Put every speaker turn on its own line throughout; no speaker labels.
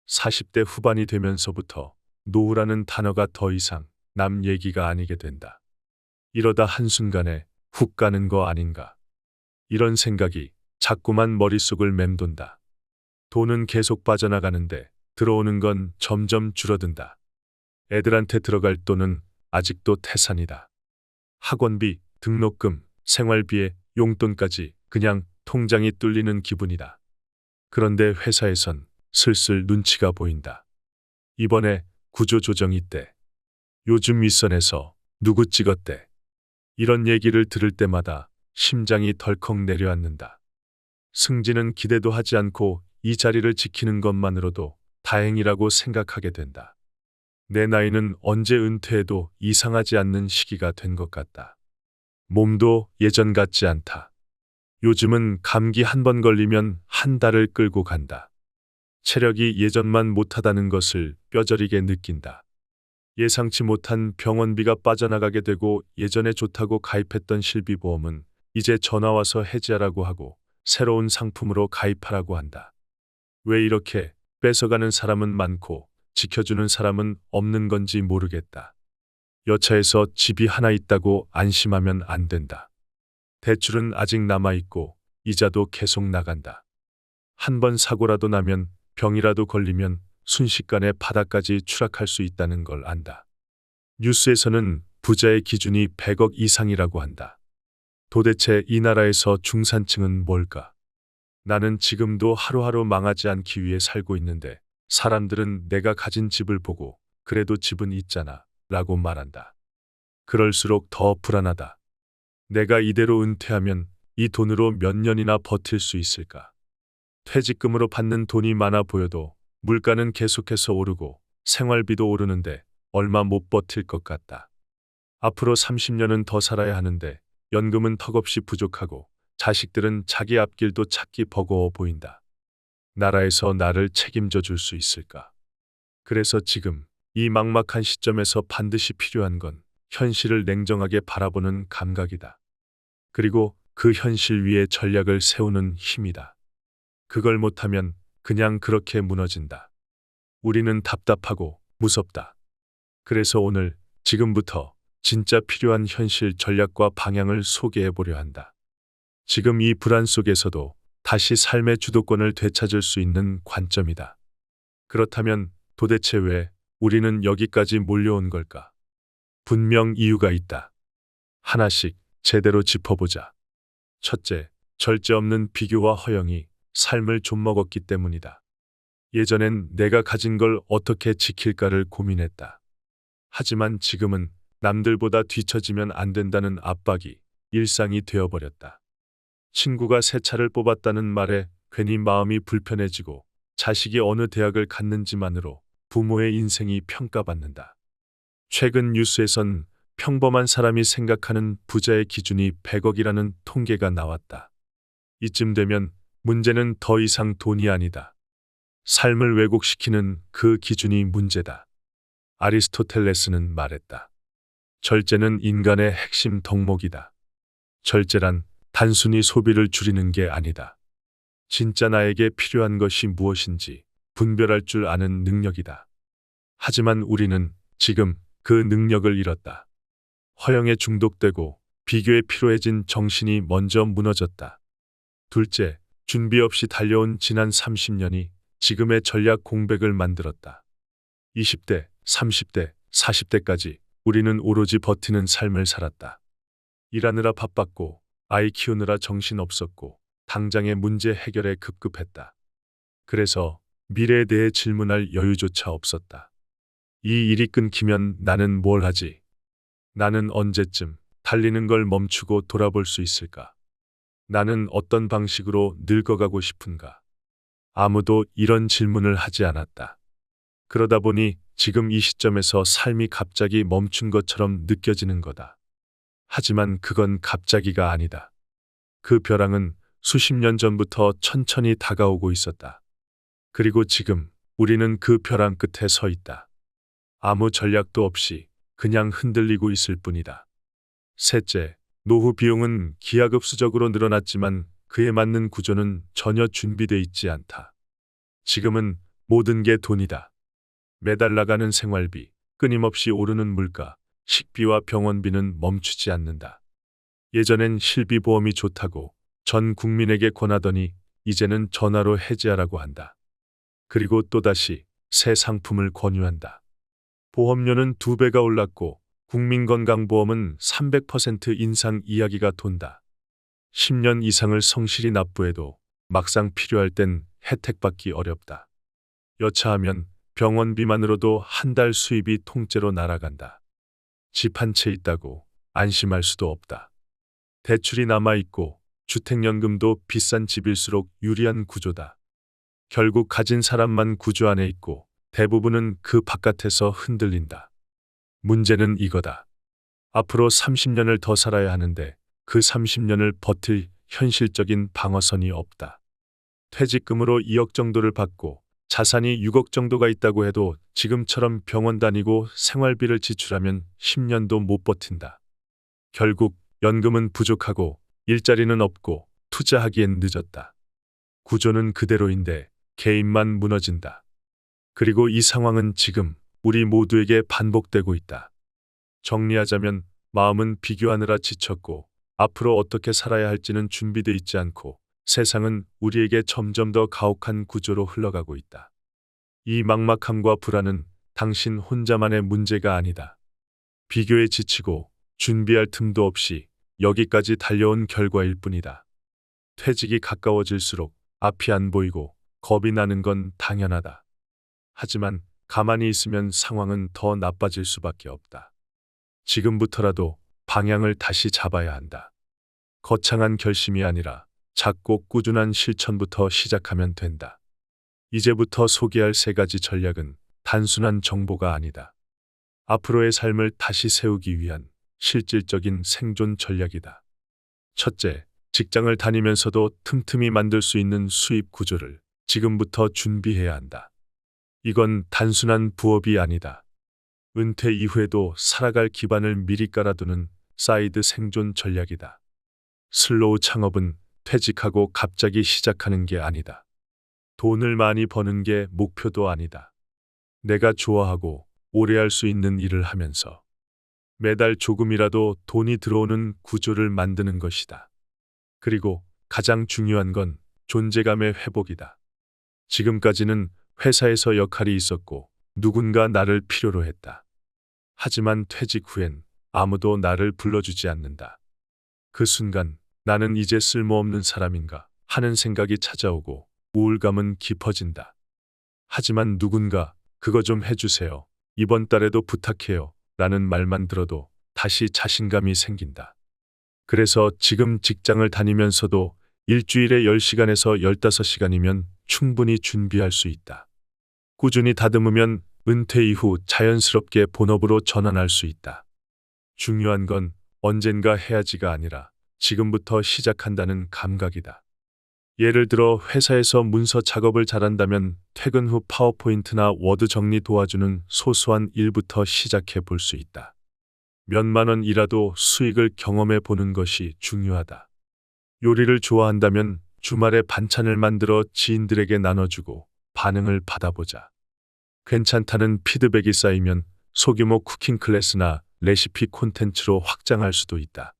40대 후반이 되면서부터 노후라는 단어가 더 이상 남 얘기가 아니게 된다. 이러다 한순간에 훅 가는 거 아닌가. 이런 생각이 자꾸만 머릿속을 맴돈다. 돈은 계속 빠져나가는데 들어오는 건 점점 줄어든다. 애들한테 들어갈 돈은 아직도 태산이다. 학원비, 등록금, 생활비에 용돈까지 그냥 통장이 뚫리는 기분이다. 그런데 회사에선 슬슬 눈치가 보인다. 이번에 구조조정 있대. 요즘 윗선에서 누구 찍었대. 이런 얘기를 들을 때마다 심장이 덜컥 내려앉는다. 승진은 기대도 하지 않고 이 자리를 지키는 것만으로도 다행이라고 생각하게 된다. 내 나이는 언제 은퇴해도 이상하지 않는 시기가 된 것 같다. 몸도 예전 같지 않다. 요즘은 감기 한 번 걸리면 한 달을 끌고 간다. 체력이 예전만 못하다는 것을 뼈저리게 느낀다. 예상치 못한 병원비가 빠져나가게 되고 예전에 좋다고 가입했던 실비보험은 이제 전화와서 해지하라고 하고 새로운 상품으로 가입하라고 한다. 왜 이렇게 뺏어가는 사람은 많고 지켜주는 사람은 없는 건지 모르겠다. 여차에서 집이 하나 있다고 안심하면 안 된다. 대출은 아직 남아있고 이자도 계속 나간다. 한 번 사고라도 나면 병이라도 걸리면 순식간에 바닥까지 추락할 수 있다는 걸 안다. 뉴스에서는 부자의 기준이 100억 이상이라고 한다. 도대체 이 나라에서 중산층은 뭘까? 나는 지금도 하루하루 망하지 않기 위해 살고 있는데 사람들은 내가 가진 집을 보고 그래도 집은 있잖아 라고 말한다. 그럴수록 더 불안하다. 내가 이대로 은퇴하면 이 돈으로 몇 년이나 버틸 수 있을까? 퇴직금으로 받는 돈이 많아 보여도 물가는 계속해서 오르고 생활비도 오르는데 얼마 못 버틸 것 같다. 앞으로 30년은 더 살아야 하는데 연금은 턱없이 부족하고 자식들은 자기 앞길도 찾기 버거워 보인다. 나라에서 나를 책임져 줄 수 있을까? 그래서 지금 이 막막한 시점에서 반드시 필요한 건 현실을 냉정하게 바라보는 감각이다. 그리고 그 현실 위에 전략을 세우는 힘이다. 그걸 못하면 그냥 그렇게 무너진다. 우리는 답답하고 무섭다. 그래서 오늘 지금부터 진짜 필요한 현실 전략과 방향을 소개해 보려 한다. 지금 이 불안 속에서도 다시 삶의 주도권을 되찾을 수 있는 관점이다. 그렇다면 도대체 왜 우리는 여기까지 몰려온 걸까? 분명 이유가 있다. 하나씩 제대로 짚어보자. 첫째, 절제 없는 비교와 허영이 삶을 좀먹었기 때문이다. 예전엔 내가 가진 걸 어떻게 지킬까를 고민했다. 하지만 지금은 남들보다 뒤처지면 안 된다는 압박이 일상이 되어버렸다. 친구가 새 차를 뽑았다는 말에 괜히 마음이 불편해지고 자식이 어느 대학을 갔는지만으로 부모의 인생이 평가받는다. 최근 뉴스에선 평범한 사람이 생각하는 부자의 기준이 100억이라는 통계가 나왔다. 이쯤 되면 문제는 더 이상 돈이 아니다. 삶을 왜곡시키는 그 기준이 문제다. 아리스토텔레스는 말했다. 절제는 인간의 핵심 덕목이다. 절제란 단순히 소비를 줄이는 게 아니다. 진짜 나에게 필요한 것이 무엇인지 분별할 줄 아는 능력이다. 하지만 우리는 지금 그 능력을 잃었다. 허영에 중독되고 비교에 피로해진 정신이 먼저 무너졌다. 둘째, 준비 없이 달려온 지난 30년이 지금의 전략 공백을 만들었다. 20대, 30대, 40대까지 우리는 오로지 버티는 삶을 살았다. 일하느라 바빴고 아이 키우느라 정신 없었고 당장의 문제 해결에 급급했다. 그래서 미래에 대해 질문할 여유조차 없었다. 이 일이 끊기면 나는 뭘 하지? 나는 언제쯤 달리는 걸 멈추고 돌아볼 수 있을까? 나는 어떤 방식으로 늙어가고 싶은가? 아무도 이런 질문을 하지 않았다. 그러다 보니 지금 이 시점에서 삶이 갑자기 멈춘 것처럼 느껴지는 거다. 하지만 그건 갑자기가 아니다. 그 벼랑은 수십 년 전부터 천천히 다가오고 있었다. 그리고 지금 우리는 그 벼랑 끝에 서 있다. 아무 전략도 없이 그냥 흔들리고 있을 뿐이다. 셋째, 노후 비용은 기하급수적으로 늘어났지만 그에 맞는 구조는 전혀 준비되어 있지 않다. 지금은 모든 게 돈이다. 매달 나가는 생활비, 끊임없이 오르는 물가, 식비와 병원비는 멈추지 않는다. 예전엔 실비보험이 좋다고 전 국민에게 권하더니 이제는 전화로 해지하라고 한다. 그리고 또다시 새 상품을 권유한다. 보험료는 2배가 올랐고 국민건강보험은 300% 인상 이야기가 돈다. 10년 이상을 성실히 납부해도 막상 필요할 땐 혜택받기 어렵다. 여차하면 병원비만으로도 한 달 수입이 통째로 날아간다. 집 한 채 있다고 안심할 수도 없다. 대출이 남아있고 주택연금도 비싼 집일수록 유리한 구조다. 결국 가진 사람만 구조 안에 있고 대부분은 그 바깥에서 흔들린다. 문제는 이거다. 앞으로 30년을 더 살아야 하는데 그 30년을 버틸 현실적인 방어선이 없다. 퇴직금으로 2억 정도를 받고 자산이 6억 정도가 있다고 해도 지금처럼 병원 다니고 생활비를 지출하면 10년도 못 버틴다. 결국 연금은 부족하고 일자리는 없고 투자하기엔 늦었다. 구조는 그대로인데 개인만 무너진다. 그리고 이 상황은 지금 우리 모두에게 반복되고 있다. 정리하자면 마음은 비교하느라 지쳤고 앞으로 어떻게 살아야 할지는 준비돼 있지 않고 세상은 우리에게 점점 더 가혹한 구조로 흘러가고 있다. 이 막막함과 불안은 당신 혼자만의 문제가 아니다. 비교에 지치고 준비할 틈도 없이 여기까지 달려온 결과일 뿐이다. 퇴직이 가까워질수록 앞이 안 보이고 겁이 나는 건 당연하다. 하지만 가만히 있으면 상황은 더 나빠질 수밖에 없다. 지금부터라도 방향을 다시 잡아야 한다. 거창한 결심이 아니라 작고 꾸준한 실천부터 시작하면 된다. 이제부터 소개할 3가지 전략은 단순한 정보가 아니다. 앞으로의 삶을 다시 세우기 위한 실질적인 생존 전략이다. 첫째, 직장을 다니면서도 틈틈이 만들 수 있는 수입 구조를 지금부터 준비해야 한다. 이건 단순한 부업이 아니다. 은퇴 이후에도 살아갈 기반을 미리 깔아두는 사이드 생존 전략이다. 슬로우 창업은 퇴직하고 갑자기 시작하는 게 아니다. 돈을 많이 버는 게 목표도 아니다. 내가 좋아하고 오래 할 수 있는 일을 하면서 매달 조금이라도 돈이 들어오는 구조를 만드는 것이다. 그리고 가장 중요한 건 존재감의 회복이다. 지금까지는 회사에서 역할이 있었고 누군가 나를 필요로 했다. 하지만 퇴직 후엔 아무도 나를 불러주지 않는다. 그 순간 나는 이제 쓸모없는 사람인가 하는 생각이 찾아오고 우울감은 깊어진다. 하지만 누군가 그거 좀 해주세요. 이번 달에도 부탁해요. 라는 말만 들어도 다시 자신감이 생긴다. 그래서 지금 직장을 다니면서도 일주일에 10시간에서 15시간이면 충분히 준비할 수 있다. 꾸준히 다듬으면 은퇴 이후 자연스럽게 본업으로 전환할 수 있다. 중요한 건 언젠가 해야지가 아니라 지금부터 시작한다는 감각이다. 예를 들어 회사에서 문서 작업을 잘한다면 퇴근 후 파워포인트나 워드 정리 도와주는 소소한 일부터 시작해 볼 수 있다. 몇만 원이라도 수익을 경험해 보는 것이 중요하다. 요리를 좋아한다면 주말에 반찬을 만들어 지인들에게 나눠주고 반응을 받아보자. 괜찮다는 피드백이 쌓이면 소규모 쿠킹 클래스나 레시피 콘텐츠로 확장할 수도 있다.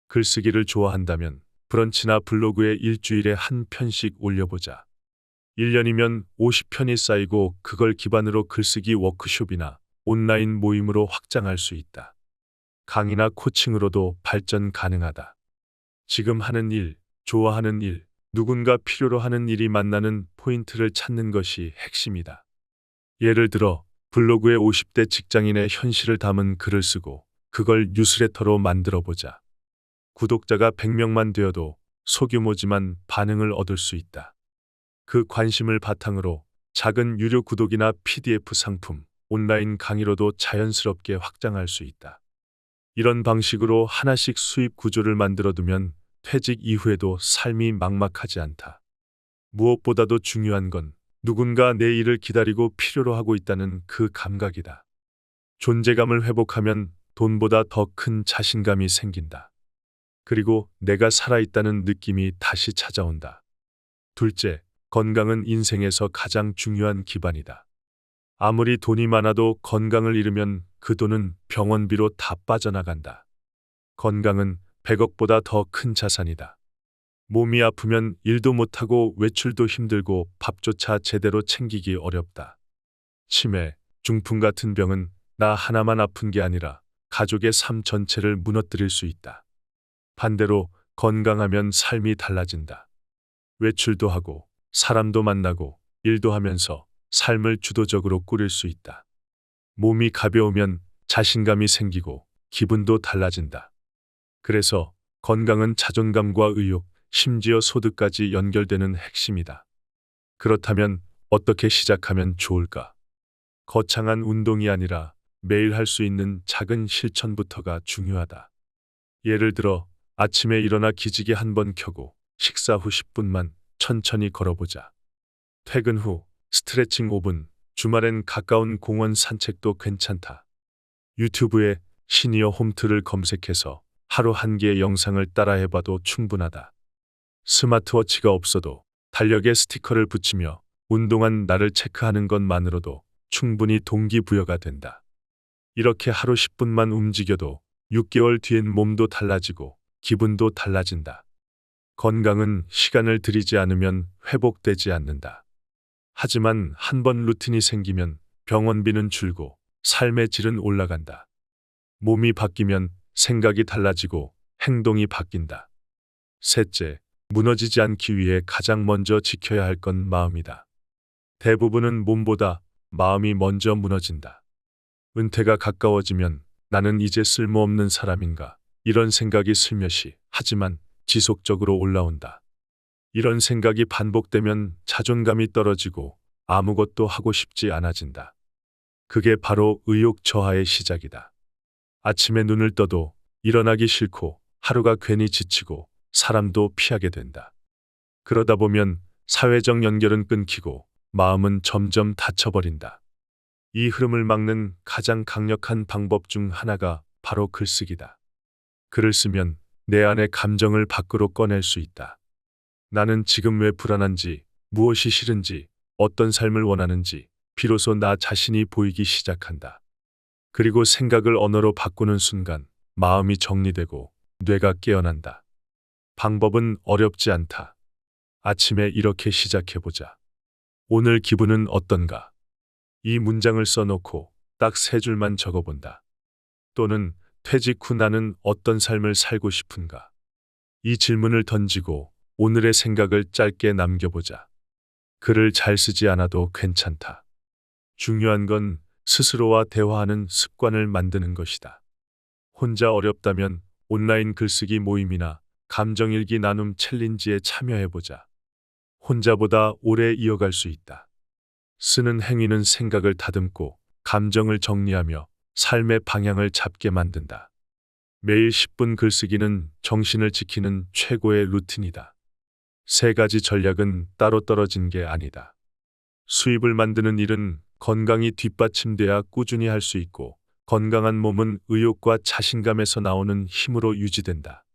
글쓰기를 좋아한다면 브런치나 블로그에 일주일에 한 편씩 올려보자. 1년이면 50편이 쌓이고 그걸 기반으로 글쓰기 워크숍이나 온라인 모임으로 확장할 수 있다. 강의나 코칭으로도 발전 가능하다. 지금 하는 일, 좋아하는 일, 누군가 필요로 하는 일이 만나는 포인트를 찾는 것이 핵심이다. 예를 들어 블로그에 50대 직장인의 현실을 담은 글을 쓰고 그걸 뉴스레터로 만들어 보자. 구독자가 100명만 되어도 소규모지만 반응을 얻을 수 있다. 그 관심을 바탕으로 작은 유료 구독이나 PDF 상품, 온라인 강의로도 자연스럽게 확장할 수 있다. 이런 방식으로 하나씩 수입 구조를 만들어두면 퇴직 이후에도 삶이 막막하지 않다. 무엇보다도 중요한 건 누군가 내 일을 기다리고 필요로 하고 있다는 그 감각이다. 존재감을 회복하면 돈보다 더 큰 자신감이 생긴다. 그리고 내가 살아있다는 느낌이 다시 찾아온다. 둘째, 건강은 인생에서 가장 중요한 기반이다. 아무리 돈이 많아도 건강을 잃으면 그 돈은 병원비로 다 빠져나간다. 건강은 100억보다 더 큰 자산이다. 몸이 아프면 일도 못하고 외출도 힘들고 밥조차 제대로 챙기기 어렵다. 치매, 중풍 같은 병은 나 하나만 아픈 게 아니라 가족의 삶 전체를 무너뜨릴 수 있다. 반대로 건강하면 삶이 달라진다. 외출도 하고 사람도 만나고 일도 하면서 삶을 주도적으로 꾸릴 수 있다. 몸이 가벼우면 자신감이 생기고 기분도 달라진다. 그래서 건강은 자존감과 의욕, 심지어 소득까지 연결되는 핵심이다. 그렇다면 어떻게 시작하면 좋을까? 거창한 운동이 아니라 매일 할 수 있는 작은 실천부터가 중요하다. 예를 들어 아침에 일어나 기지개 한번 켜고 식사 후 10분만 천천히 걸어보자. 퇴근 후 스트레칭 5분, 주말엔 가까운 공원 산책도 괜찮다. 유튜브에 시니어 홈트를 검색해서 하루 한 개의 영상을 따라해봐도 충분하다. 스마트워치가 없어도 달력에 스티커를 붙이며 운동한 날을 체크하는 것만으로도 충분히 동기부여가 된다. 이렇게 하루 10분만 움직여도 6개월 뒤엔 몸도 달라지고 기분도 달라진다. 건강은 시간을 들이지 않으면 회복되지 않는다. 하지만 한 번 루틴이 생기면 병원비는 줄고 삶의 질은 올라간다. 몸이 바뀌면 생각이 달라지고 행동이 바뀐다. 셋째, 무너지지 않기 위해 가장 먼저 지켜야 할 건 마음이다. 대부분은 몸보다 마음이 먼저 무너진다. 은퇴가 가까워지면 나는 이제 쓸모없는 사람인가? 이런 생각이 슬며시 하지만 지속적으로 올라온다. 이런 생각이 반복되면 자존감이 떨어지고 아무것도 하고 싶지 않아진다. 그게 바로 의욕 저하의 시작이다. 아침에 눈을 떠도 일어나기 싫고 하루가 괜히 지치고 사람도 피하게 된다. 그러다 보면 사회적 연결은 끊기고 마음은 점점 닫혀버린다. 이 흐름을 막는 가장 강력한 방법 중 하나가 바로 글쓰기다. 글을 쓰면 내 안의 감정을 밖으로 꺼낼 수 있다. 나는 지금 왜 불안한지, 무엇이 싫은지, 어떤 삶을 원하는지, 비로소 나 자신이 보이기 시작한다. 그리고 생각을 언어로 바꾸는 순간 마음이 정리되고 뇌가 깨어난다. 방법은 어렵지 않다. 아침에 이렇게 시작해보자. 오늘 기분은 어떤가? 이 문장을 써놓고 딱 3줄만 적어본다. 또는 퇴직 후 나는 어떤 삶을 살고 싶은가? 이 질문을 던지고 오늘의 생각을 짧게 남겨보자. 글을 잘 쓰지 않아도 괜찮다. 중요한 건 스스로와 대화하는 습관을 만드는 것이다. 혼자 어렵다면 온라인 글쓰기 모임이나 감정일기 나눔 챌린지에 참여해보자. 혼자보다 오래 이어갈 수 있다. 쓰는 행위는 생각을 다듬고 감정을 정리하며 삶의 방향을 잡게 만든다. 매일 10분 글쓰기는 정신을 지키는 최고의 루틴이다. 3가지 전략은 따로 떨어진 게 아니다. 수입을 만드는 일은 건강이 뒷받침돼야 꾸준히 할 수 있고 건강한 몸은 의욕과 자신감에서 나오는 힘으로 유지된다.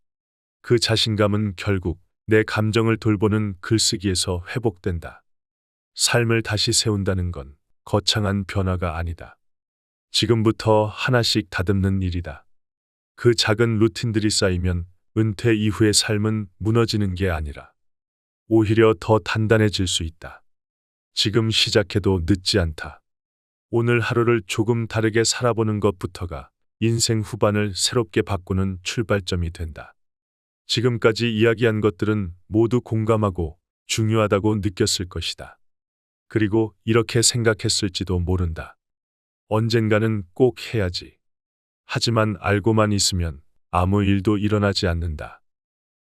그 자신감은 결국 내 감정을 돌보는 글쓰기에서 회복된다. 삶을 다시 세운다는 건 거창한 변화가 아니다. 지금부터 하나씩 다듬는 일이다. 그 작은 루틴들이 쌓이면 은퇴 이후의 삶은 무너지는 게 아니라 오히려 더 단단해질 수 있다. 지금 시작해도 늦지 않다. 오늘 하루를 조금 다르게 살아보는 것부터가 인생 후반을 새롭게 바꾸는 출발점이 된다. 지금까지 이야기한 것들은 모두 공감하고 중요하다고 느꼈을 것이다. 그리고 이렇게 생각했을지도 모른다. 언젠가는 꼭 해야지. 하지만 알고만 있으면 아무 일도 일어나지 않는다.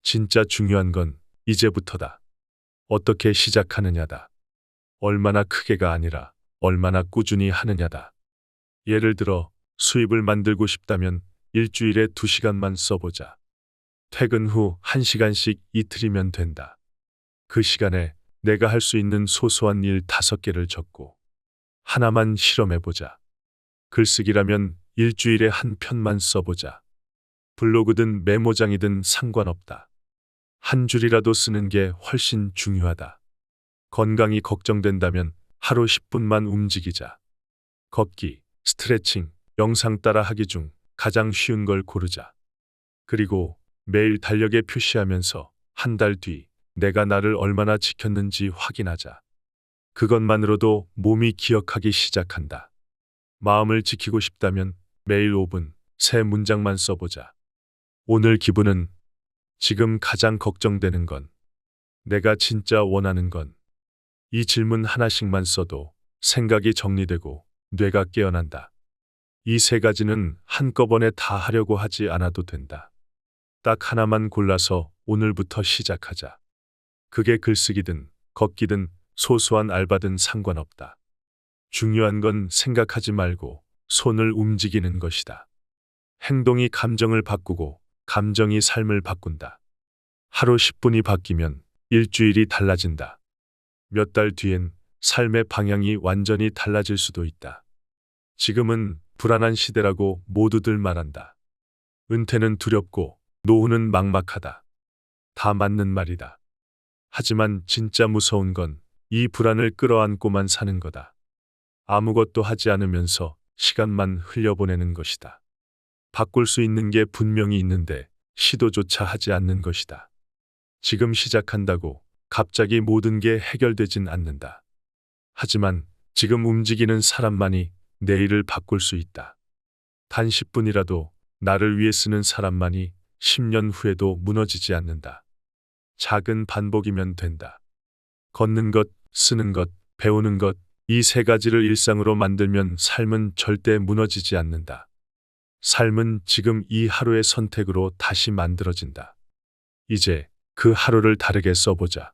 진짜 중요한 건 이제부터다. 어떻게 시작하느냐다. 얼마나 크게가 아니라 얼마나 꾸준히 하느냐다. 예를 들어 수입을 만들고 싶다면 일주일에 2시간만 써보자. 퇴근 후 1시간씩 이틀이면 된다. 그 시간에 내가 할 수 있는 소소한 일 5개를 적고 하나만 실험해보자. 글쓰기라면 일주일에 한 편만 써보자. 블로그든 메모장이든 상관없다. 한 줄이라도 쓰는 게 훨씬 중요하다. 건강이 걱정된다면 하루 10분만 움직이자. 걷기, 스트레칭, 영상 따라 하기 중 가장 쉬운 걸 고르자. 그리고 매일 달력에 표시하면서 한 달 뒤 내가 나를 얼마나 지켰는지 확인하자. 그것만으로도 몸이 기억하기 시작한다. 마음을 지키고 싶다면 매일 5분, 새 문장만 써보자. 오늘 기분은, 지금 가장 걱정되는 건, 내가 진짜 원하는 건. 이 질문 하나씩만 써도 생각이 정리되고 뇌가 깨어난다. 이 세 가지는 한꺼번에 다 하려고 하지 않아도 된다. 딱 하나만 골라서 오늘부터 시작하자. 그게 글쓰기든 걷기든 소소한 알바든 상관없다. 중요한 건 생각하지 말고 손을 움직이는 것이다. 행동이 감정을 바꾸고 감정이 삶을 바꾼다. 하루 10분이 바뀌면 일주일이 달라진다. 몇 달 뒤엔 삶의 방향이 완전히 달라질 수도 있다. 지금은 불안한 시대라고 모두들 말한다. 은퇴는 두렵고 노후는 막막하다. 다 맞는 말이다. 하지만 진짜 무서운 건 이 불안을 끌어안고만 사는 거다. 아무것도 하지 않으면서 시간만 흘려보내는 것이다. 바꿀 수 있는 게 분명히 있는데 시도조차 하지 않는 것이다. 지금 시작한다고 갑자기 모든 게 해결되진 않는다. 하지만 지금 움직이는 사람만이 내일을 바꿀 수 있다. 단 10분이라도 나를 위해 쓰는 사람만이 10년 후에도 무너지지 않는다. 작은 반복이면 된다. 걷는 것, 쓰는 것, 배우는 것, 이 세 가지를 일상으로 만들면 삶은 절대 무너지지 않는다. 삶은 지금 이 하루의 선택으로 다시 만들어진다. 이제 그 하루를 다르게 써보자.